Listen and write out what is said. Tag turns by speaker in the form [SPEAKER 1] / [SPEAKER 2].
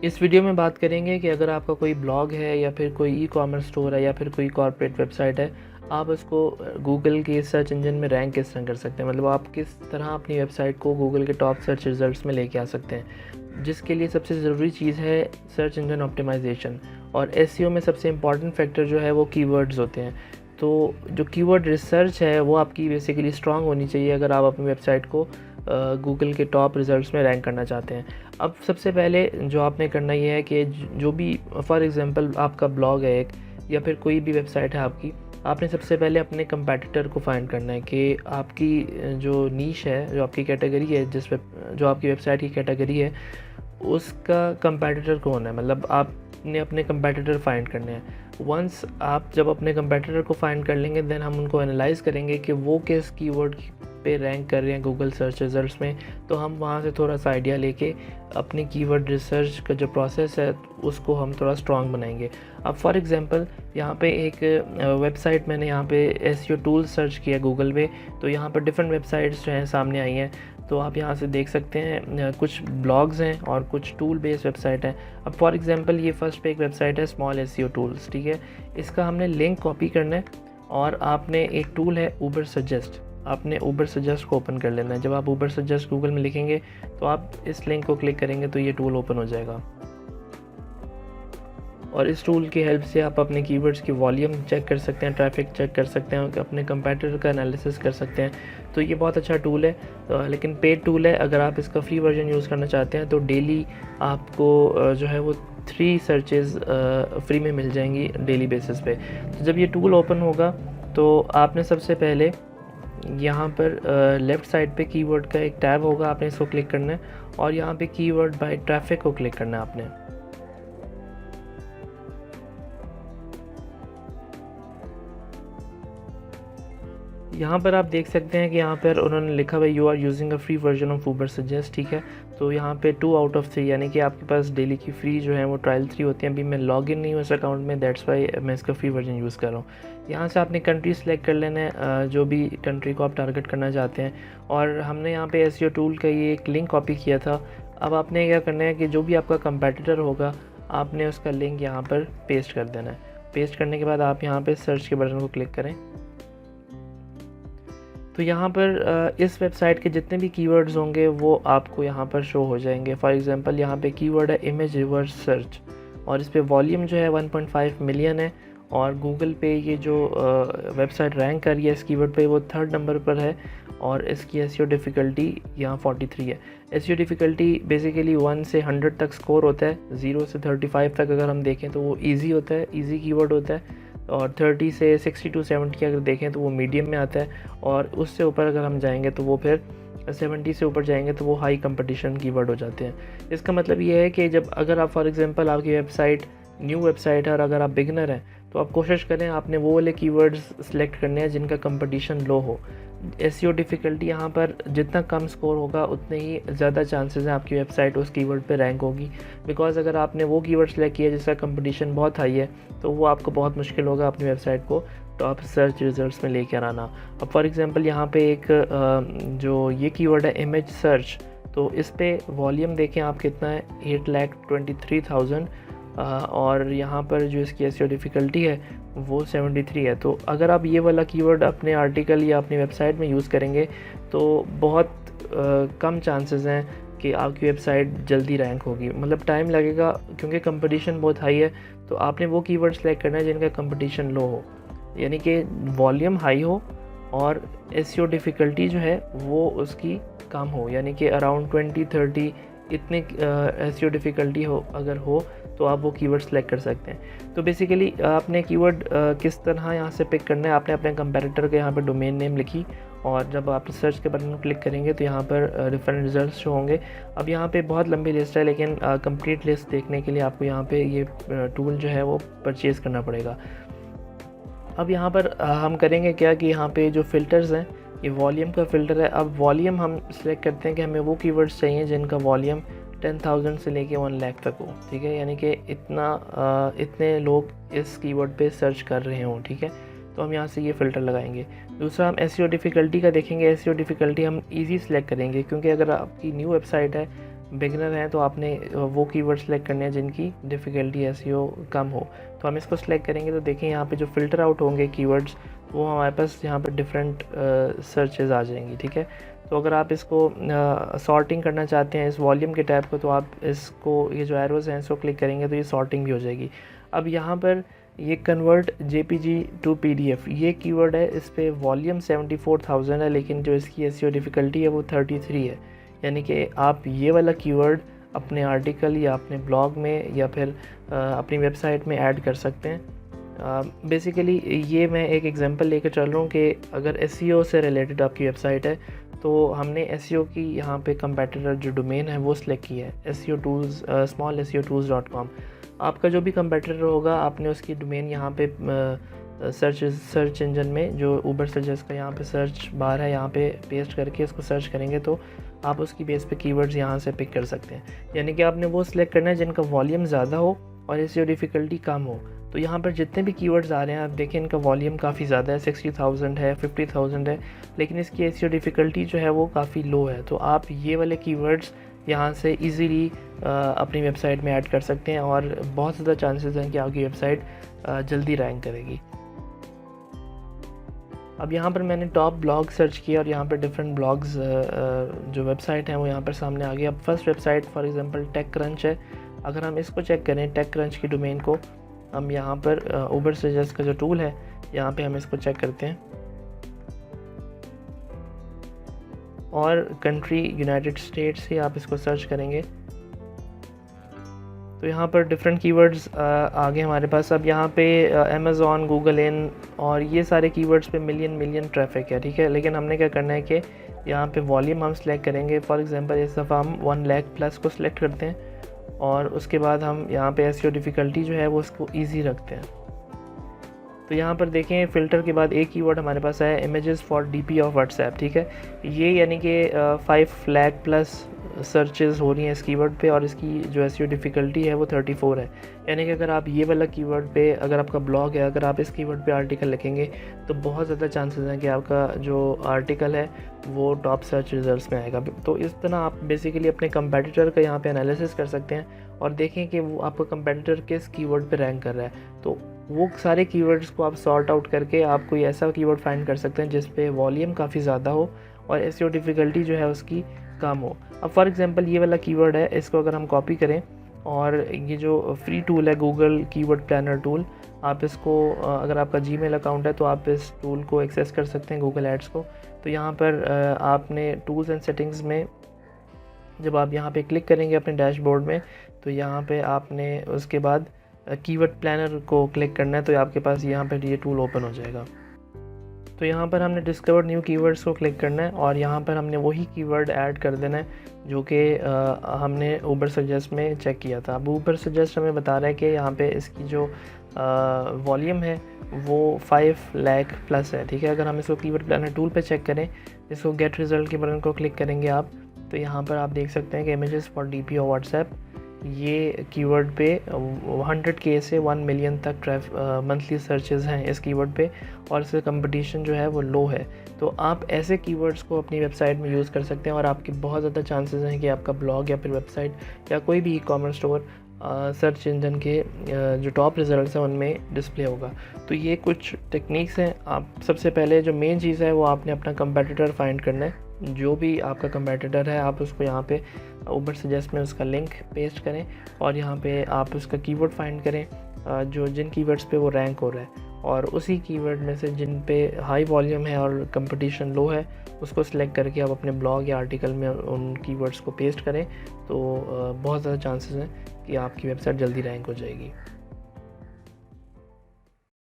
[SPEAKER 1] इस वीडियो में बात करेंगे कि अगर आपका कोई ब्लॉग है या फिर कोई ई-कॉमर्स स्टोर है या फिर कोई कॉर्पोरेट वेबसाइट है, आप उसको गूगल के सर्च इंजन में रैंक किस तरह कर सकते हैं। मतलब आप किस तरह अपनी वेबसाइट को गूगल के टॉप सर्च रिजल्ट्स में लेके आ सकते हैं, जिसके लिए सबसे ज़रूरी चीज़ है सर्च इंजन ऑप्टिमाइजेशन। और एसईओ में सबसे इम्पॉर्टेंट फैक्टर जो है वो कीवर्ड्स होते हैं। तो जो कीवर्ड रिसर्च है वो आपकी बेसिकली स्ट्रांग होनी चाहिए अगर आप अपनी वेबसाइट को गूगल के टॉप रिज़ल्ट्स में रैंक करना चाहते हैं। अब सबसे पहले जो आपने करना ये है कि जो भी फॉर एग्ज़ाम्पल आपका ब्लॉग है एक या फिर कोई भी वेबसाइट है आपकी, आपने सबसे पहले अपने कंपैटिटर को फाइंड करना है कि आपकी जो नीश है, जो आपकी कैटेगरी है, जो आपकी वेबसाइट की कैटेगरी है, उसका कंपैटिटर कौन है। मतलब आपने अपने कंपैटिटर फाइंड करने हैं। वंस आप जब अपने कंपैटिटर को फाइंड कर लेंगे, देन हम उनको एनालाइज़ करेंगे कि वो किस कीवर्ड पे रैंक कर रहे हैं गूगल सर्च रिजल्ट्स में। तो हम वहाँ से थोड़ा सा आइडिया लेके अपनी कीवर्ड रिसर्च का जो प्रोसेस है उसको हम थोड़ा स्ट्रॉन्ग बनाएंगे। अब फॉर एग्जांपल यहाँ पे एक वेबसाइट मैंने यहाँ पे एसईओ टूल सर्च किया गूगल पे, तो यहाँ पर डिफरेंट वेबसाइट्स जो हैं सामने आई हैं। तो आप यहाँ से देख सकते हैं कुछ ब्लॉग्स हैं और कुछ टूल बेस्ड वेबसाइट हैं। अब फॉर एग्जांपल ये फर्स्ट पे एक वेबसाइट है स्मॉल एसईओ टूल्स, ठीक है। इसका हमने लिंक कॉपी करना है और आपने एक टूल है ऊबर सजेस्ट, आपने ऊबर सजेस्ट को ओपन कर लेना है। जब आप ऊबर सजेस्ट गूगल में लिखेंगे तो आप इस लिंक को क्लिक करेंगे तो ये टूल ओपन हो जाएगा। और इस टूल की हेल्प से आप अपने कीवर्ड्स की वॉल्यूम चेक कर सकते हैं, ट्रैफिक चेक कर सकते हैं, अपने कंपैटिटर का एनालिसिस कर सकते हैं। तो ये बहुत अच्छा टूल है, लेकिन पेड टूल है। अगर आप इसका फ्री वर्जन यूज़ करना चाहते हैं तो डेली आपको जो है वो 3 सर्चेस फ्री में मिल जाएंगी डेली बेसिस पे। तो जब ये टूल ओपन होगा तो आपने सबसे पहले यहाँ पर लेफ़्ट साइड पे कीवर्ड का एक टैब होगा, आपने इसको क्लिक करना है और यहाँ पे कीवर्ड बाय ट्रैफिक को क्लिक करना है आपने। यहाँ पर आप देख सकते हैं कि यहाँ पर उन्होंने लिखा हुआ है you are using a free version of Ubersuggest, ठीक है। तो यहाँ पे 2 आउट ऑफ 3 यानी कि आपके पास डेली की फ्री जो है वो ट्रायल 3 होती हैं। अभी मैं लॉग इन नहीं हूँ इस अकाउंट में, दैट्स वाई मैं इसका फ्री वर्जन यूज़ कर रहा हूँ। यहाँ से आपने कंट्री सेलेक्ट कर लेना है, जो भी कंट्री को आप टारगेट करना चाहते हैं। और हमने यहाँ पे एसईओ टूल का ये एक लिंक कॉपी किया था। अब आपने क्या करना है कि जो भी आपका कंपेटिटर होगा आपने उसका लिंक यहाँ पर पेस्ट कर देना है। पेस्ट करने के बाद आप यहाँ पर सर्च के बटन को क्लिक करें। तो यहाँ पर इस वेबसाइट के जितने भी कीवर्ड्स होंगे वो आपको यहाँ पर शो हो जाएंगे। फॉर एग्जांपल यहाँ पे कीवर्ड है इमेज रिवर्स सर्च और इस पे वॉल्यूम जो है 1.5 मिलियन है। और गूगल पे ये जो वेबसाइट रैंक कर रही है इस कीवर्ड पे वो 3rd नंबर पर है और इसकी एसईओ डिफ़िकल्टी यहाँ 43 है। एसईओ डिफ़िकल्टी बेसिकली 1 से 100 तक स्कोर होता है। 0 से 35 तक अगर हम देखें तो वो ईजी होता है, ईजी कीवर्ड होता है। और 30 से 60 to 70 अगर देखें तो वो मीडियम में आता है। और उससे ऊपर अगर हम जाएंगे तो वो फिर 70 से ऊपर जाएंगे तो वो हाई कंपटीशन कीवर्ड हो जाते हैं। इसका मतलब ये है कि जब अगर आप फॉर एग्जांपल आपकी वेबसाइट न्यू वेबसाइट है और अगर आप बिगनर हैं तो आप कोशिश करें आपने वो वाले कीवर्ड्स सेलेक्ट करने हैं जिनका कंपटीशन लो हो। एसईओ डिफ़िकल्टी यहाँ पर जितना कम स्कोर होगा उतने ही ज़्यादा चांसेस हैं आपकी वेबसाइट उस कीवर्ड पे रैंक होगी। बिकॉज़ अगर आपने वो कीवर्ड सेलेक्ट किया जिसका कंपटीशन बहुत हाई है तो वो आपको बहुत मुश्किल होगा अपनी वेबसाइट को टॉप सर्च रिजल्ट्स में लेकर आना। अब फॉर एग्जांपल यहाँ पे एक जो ये कीवर्ड है इमेज सर्च, तो इस पे वॉल्यूम देखें आप कितना है 8,23,000 और यहाँ पर जो इसकी एसईओ डिफ़िकल्टी है वो 73 है। तो अगर आप ये वाला कीवर्ड अपने आर्टिकल या अपनी वेबसाइट में यूज़ करेंगे तो बहुत कम चांसेस हैं कि आपकी वेबसाइट जल्दी रैंक होगी। मतलब टाइम लगेगा क्योंकि कंपटीशन बहुत हाई है। तो आपने वो कीवर्ड सेलेक्ट करना है जिनका कंपटीशन लो हो, यानी कि वॉल्यूम हाई हो और एसईओ डिफ़िकल्टी जो है वो उसकी कम हो, यानी कि अराउंड 20-30 इतने एसईओ डिफ़िकल्टी हो अगर हो तो आप वो कीवर्ड सेलेक्ट कर सकते हैं। तो बेसिकली आपने कीवर्ड किस तरह यहाँ से पिक करना है, आपने अपने कंपैटिटर के यहाँ पर डोमेन नेम लिखी और जब आप सर्च के बटन को क्लिक करेंगे तो यहाँ पर डिफरेंट रिजल्ट्स शो होंगे। अब यहाँ पे बहुत लंबी लिस्ट है लेकिन कंप्लीट लिस्ट देखने के लिए आपको यहाँ पे ये टूल जो है वो परचेज़ करना पड़ेगा। अब यहाँ पर हम करेंगे क्या कि यहाँ पे जो फ़िल्टर्स हैं ये वॉल्यूम का फ़िल्टर है। अब वॉल्यूम हम सिलेक्ट करते हैं कि हमें वो कीवर्ड्स चाहिए जिनका वॉल्यूम 10,000 से लेके 1 लाख तक हो, ठीक है, यानी कि इतने लोग इस कीवर्ड पे सर्च कर रहे हों, ठीक है। तो हम यहाँ से ये फ़िल्टर लगाएंगे। दूसरा हम एसईओ डिफ़िकल्टी का देखेंगे। एसईओ डिफ़िकल्टी हम इजी सेलेक्ट करेंगे क्योंकि अगर आपकी न्यू वेबसाइट है बिगिनर हैं तो आपने वो कीवर्ड सेलेक्ट करने हैं जिनकी डिफ़िकल्टी एसईओ कम हो। तो हम इसको सेलेक्ट करेंगे तो देखें यहाँ पे जो फ़िल्टर आउट होंगे कीवर्ड्स वो हमारे पास यहाँ पे डिफरेंट सर्चेज़ आ जाएंगी, ठीक है। तो अगर आप इसको सॉर्टिंग करना चाहते हैं इस वॉल्यूम के टैब को, तो आप इसको ये जो एरोज़ हैं इसको क्लिक करेंगे तो ये सॉर्टिंग भी हो जाएगी। अब यहाँ पर ये कन्वर्ट जेपीजी टू पीडीएफ ये कीवर्ड है, इस पर वॉल्यूम 74,000 है, लेकिन जो इसकी एसईओ डिफ़िकल्टी है वो 33 है। यानी कि आप ये वाला कीवर्ड अपने आर्टिकल या अपने ब्लॉग में या फिर अपनी वेबसाइट में ऐड कर सकते हैं। बेसिकली ये मैं एक एग्जांपल लेकर चल रहा हूँ कि अगर एसईओ से रिलेटेड आपकी वेबसाइट है तो हमने एसईओ की यहाँ पे कंपेटिटर जो डोमेन है वो सिलेक्ट की है SEO tools smallseotools.com। आपका जो भी कंपेटिटर होगा आपने उसकी डोमेन यहाँ पे सर्च इंजन में जो ऊबर सजेस्ट का यहाँ पे सर्च बार है यहाँ पे पेस्ट करके इसको सर्च करेंगे तो आप उसकी बेस पे कीवर्ड्स यहाँ से पिक कर सकते हैं। यानी कि आपने वो सिलेक्ट करना है जिनका वॉल्यूम ज़्यादा हो और एसईओ डिफ़िकल्टी कम हो। तो यहाँ पर जितने भी कीवर्ड्स आ रहे हैं आप देखें इनका वॉल्यूम काफ़ी ज़्यादा है, 60,000 है, 50,000 है, लेकिन इसकी एसईओ डिफ़िकल्टी जो है वो काफ़ी लो है। तो आप ये वाले कीवर्ड्स यहाँ से इजीली अपनी वेबसाइट में ऐड कर सकते हैं और बहुत ज़्यादा चांसेस हैं कि आपकी वेबसाइट जल्दी रैंक करेगी। अब यहाँ पर मैंने टॉप ब्लॉग सर्च किया और यहाँ पर डिफरेंट ब्लॉग्स जो वेबसाइट हैं वो यहाँ पर सामने आ गई। अब first website for example TechCrunch है। अगर हम इसको चेक करें टेक क्रंच की डोमेन को, हम यहाँ पर ऊबर सजेस्ट का जो टूल है यहाँ पे हम इसको चेक करते हैं और कंट्री यूनाइटेड स्टेट्स से आप इसको सर्च करेंगे तो यहाँ पर डिफरेंट कीवर्ड्स आ गए हमारे पास। अब यहाँ पे अमेज़ॉन, गूगल इन और ये सारे कीवर्ड्स पे मिलियन ट्रैफिक है, ठीक है। लेकिन हमने क्या करना है कि यहाँ पे वॉल्यूम हम सेलेक्ट करेंगे। फॉर एग्जांपल इस दफ़ा हम 1 लाख प्लस को सिलेक्ट करते हैं और उसके बाद हम यहाँ पे एसईओ डिफ़िकल्टी जो है वो उसको ईजी रखते हैं। तो यहाँ पर देखें फ़िल्टर के बाद एक कीवर्ड हमारे पास है images for DP of WhatsApp, ठीक है। ये यानी कि 5 लाख प्लस सर्चेस हो रही हैं इस कीवर्ड पे और इसकी जो एसईओ डिफ़िकल्टी है वो 34 है। यानी कि अगर आप ये वाला कीवर्ड पे, अगर आपका ब्लॉग है, अगर आप इस कीवर्ड पे आर्टिकल लिखेंगे तो बहुत ज़्यादा चांसेस हैं कि आपका जो आर्टिकल है वो टॉप सर्च रिजल्ट्स में आएगा। तो इस तरह आप बेसिकली अपने कंपेटिटर का यहाँ पे एनालिसिस कर सकते हैं और देखें कि वो आपका कंपेटिटर किस कीवर्ड पे रैंक कर रहा है। तो वो सारे कीवर्ड्स को आप सॉर्ट आउट करके आप कोई ऐसा कीवर्ड फाइंड कर सकते हैं जिस पे वॉल्यूम काफ़ी ज़्यादा हो और एसईओ डिफ़िकल्टी जो है उसकी कम हो। अब फॉर एग्जांपल ये वाला कीवर्ड है, इसको अगर हम कॉपी करें और ये जो फ्री टूल है गूगल कीवर्ड प्लानर टूल, आप इसको अगर आपका जीमेल अकाउंट है तो आप इस टूल को एक्सेस कर सकते हैं गूगल एड्स को। तो यहाँ पर आपने टूल्स एंड सेटिंग्स में जब आप यहाँ पे क्लिक करेंगे अपने डैशबोर्ड में तो यहाँ पे आपने उसके बाद कीवर्ड प्लानर को क्लिक करना है तो आपके पास यहाँ पर ये टूल ओपन हो जाएगा। तो यहाँ पर हमने डिस्कवर न्यू कीवर्ड्स को क्लिक करना है और यहाँ पर हमने वही कीवर्ड ऐड कर देना है जो कि हमने ऊबर सजेस्ट में चेक किया था। अब ऊबर सजेस्ट हमें बता रहा है कि यहाँ पे इसकी जो वॉल्यूम है वो 5 लाख प्लस है, ठीक है। अगर हम इसको कीवर्ड प्लानर टूल पे चेक करें, इसको गेट रिजल्ट के बटन को क्लिक करेंगे आप तो यहाँ पर आप देख सकते हैं कि इमेजेस फॉर डीपी और व्हाट्सएप ये कीवर्ड पे 100K से 1 मिलियन तक मंथली सर्चेस हैं इस कीवर्ड पे और इसका कंपटीशन जो है वो लो है। तो आप ऐसे कीवर्ड्स को अपनी वेबसाइट में यूज़ कर सकते हैं और आपके बहुत ज़्यादा चांसेस हैं कि आपका ब्लॉग या फिर वेबसाइट या कोई भी ई-कॉमर्स स्टोर सर्च इंजन के जो टॉप रिजल्ट्स हैं उनमें डिस्प्ले होगा। तो ये कुछ टेक्निक्स हैं। आप सबसे पहले जो मेन चीज़ है वो आपने अपना कंपेटिटर फाइंड करना है। जो भी आपका कंपेटिटर है आप उसको यहाँ पे ऊबर सजेस्ट में उसका लिंक पेस्ट करें और यहाँ पे आप उसका कीवर्ड फाइंड करें जो जिन कीवर्ड्स पे वो रैंक हो रहा है और उसी कीवर्ड में से जिन पे हाई वॉल्यूम है और कंपटीशन लो है उसको सिलेक्ट करके आप अपने ब्लॉग या आर्टिकल में उन कीवर्ड्स को पेस्ट करें तो बहुत ज़्यादा चांसेस हैं कि आपकी वेबसाइट जल्दी रैंक हो जाएगी।